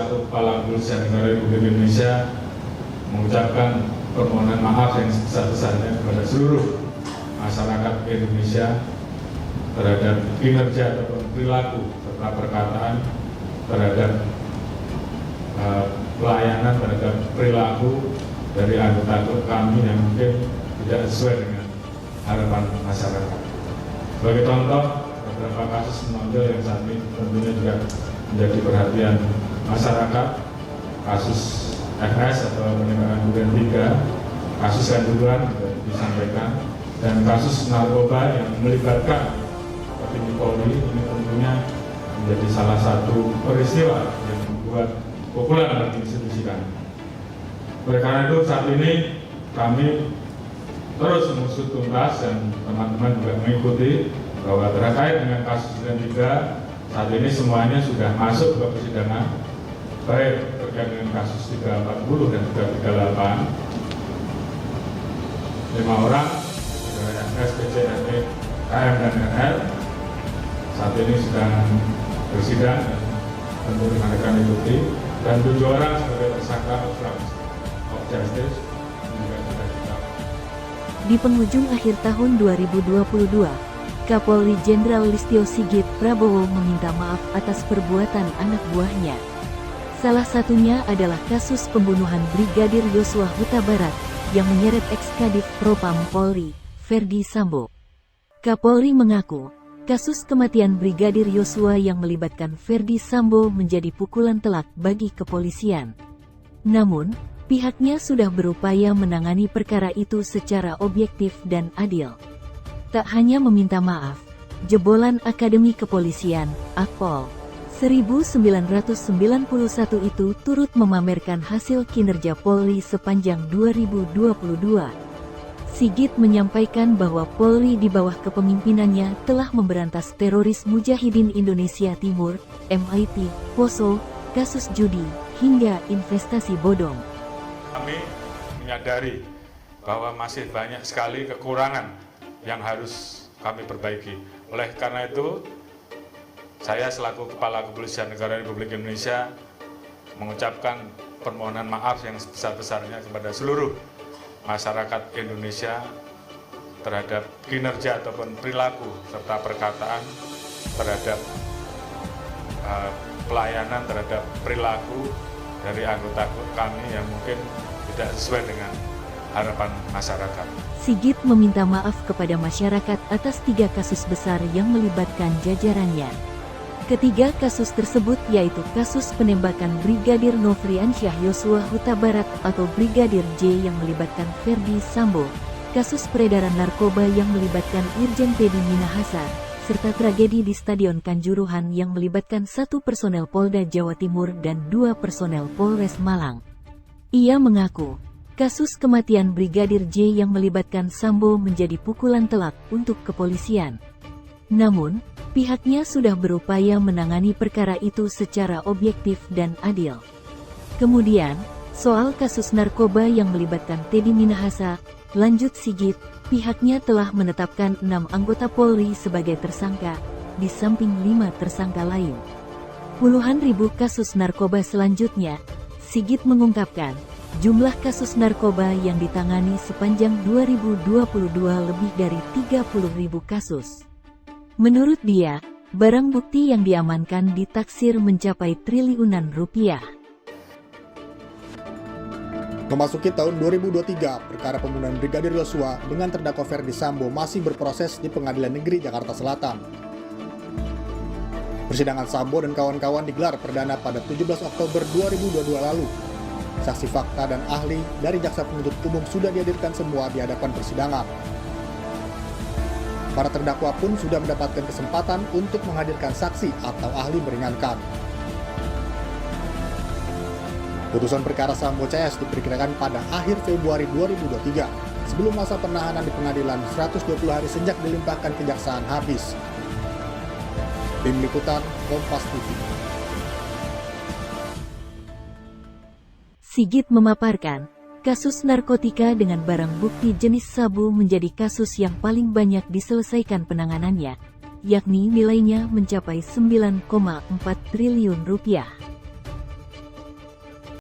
selaku Kepala Kepolisian Negara Republik Indonesia mengucapkan permohonan maaf yang sebesar-besarnya kepada seluruh masyarakat Indonesia terhadap kinerja ataupun perilaku serta perkataan terhadap pelayanan terhadap perilaku dari anggota kami yang mungkin tidak sesuai dengan harapan masyarakat. Sebagai contoh, beberapa kasus menonjol yang saat ini tentunya juga menjadi perhatian masyarakat, kasus FS atau penembakan Duren 3, kasus kanjuruhan disampaikan, dan kasus narkoba yang melibatkan petinggi Polri ini tentunya menjadi salah satu peristiwa yang membuat pukulan bagi institusi kami. Oleh karena itu saat ini kami terus mengusut tuntas dan teman-teman juga mengikuti bahwa terkait dengan kasus Duren 3 saat ini semuanya sudah masuk ke persidangan, baik terkait dengan kasus 340 dan 338. 5 orang dari FS, PC, RT, KM, dan NL saat ini sedang bersidang dan tentu rekan-rekan ikuti, dan 7 orang sebagai tersangka obstruction of justice juga sudah ditangkap. Di penghujung akhir tahun 2022, Kapolri Jenderal Listio Sigit Prabowo meminta maaf atas perbuatan anak buahnya. Salah satunya adalah kasus pembunuhan Brigadir Yosua Huta Barat yang menyeret ex-Kadif Propam Polri, Ferdi Sambo. Kapolri mengaku, kasus kematian Brigadir Yosua yang melibatkan Ferdi Sambo menjadi pukulan telak bagi kepolisian. Namun, pihaknya sudah berupaya menangani perkara itu secara objektif dan adil. Tak hanya meminta maaf, jebolan Akademi Kepolisian, Akpol, 1991 itu turut memamerkan hasil kinerja Polri sepanjang 2022. Sigit menyampaikan bahwa Polri di bawah kepemimpinannya telah memberantas teroris Mujahidin Indonesia Timur, MIT, Poso, kasus judi, hingga investasi bodong. Kami menyadari bahwa masih banyak sekali kekurangan yang harus kami perbaiki. Oleh karena itu, saya selaku Kepala Kepolisian Negara Republik Indonesia mengucapkan permohonan maaf yang sebesar-besarnya kepada seluruh masyarakat Indonesia terhadap kinerja ataupun perilaku serta perkataan terhadap pelayanan terhadap perilaku dari anggota kami yang mungkin tidak sesuai dengan harapan masyarakat. Sigit meminta maaf kepada masyarakat atas 3 kasus besar yang melibatkan jajarannya. Ketiga kasus tersebut yaitu kasus penembakan Brigadir Nofriansyah Yosua Huta Barat atau Brigadir J yang melibatkan Ferdi Sambo, kasus peredaran narkoba yang melibatkan Irjen Teddy Minahasa, serta tragedi di Stadion Kanjuruhan yang melibatkan 1 personel Polda Jawa Timur dan 2 personel Polres Malang. Ia mengaku, kasus kematian Brigadir J yang melibatkan Sambo menjadi pukulan telak untuk kepolisian. Namun, pihaknya sudah berupaya menangani perkara itu secara objektif dan adil. Kemudian, soal kasus narkoba yang melibatkan Teddy Minahasa, lanjut Sigit, pihaknya telah menetapkan 6 anggota Polri sebagai tersangka, di samping 5 tersangka lain. Puluhan ribu kasus narkoba selanjutnya, Sigit mengungkapkan, jumlah kasus narkoba yang ditangani sepanjang 2022 lebih dari 30.000 kasus. Menurut dia, barang bukti yang diamankan ditaksir mencapai triliunan rupiah. Memasuki tahun 2023, perkara pembunuhan Brigadir Yosua dengan terdakwa Ferdi Sambo masih berproses di Pengadilan Negeri Jakarta Selatan. Persidangan Sambo dan kawan-kawan digelar perdana pada 17 Oktober 2022 lalu. Saksi fakta dan ahli dari jaksa penuntut umum sudah dihadirkan semua di hadapan persidangan. Para terdakwa pun sudah mendapatkan kesempatan untuk menghadirkan saksi atau ahli meringankan. Putusan perkara Sambo CS diperkirakan pada akhir Februari 2023, sebelum masa penahanan di pengadilan 120 hari sejak dilimpahkan kejaksaan habis. Tim Liputan, Kompas TV. Sigit memaparkan, kasus narkotika dengan barang bukti jenis sabu menjadi kasus yang paling banyak diselesaikan penanganannya, yakni nilainya mencapai 9,4 triliun rupiah.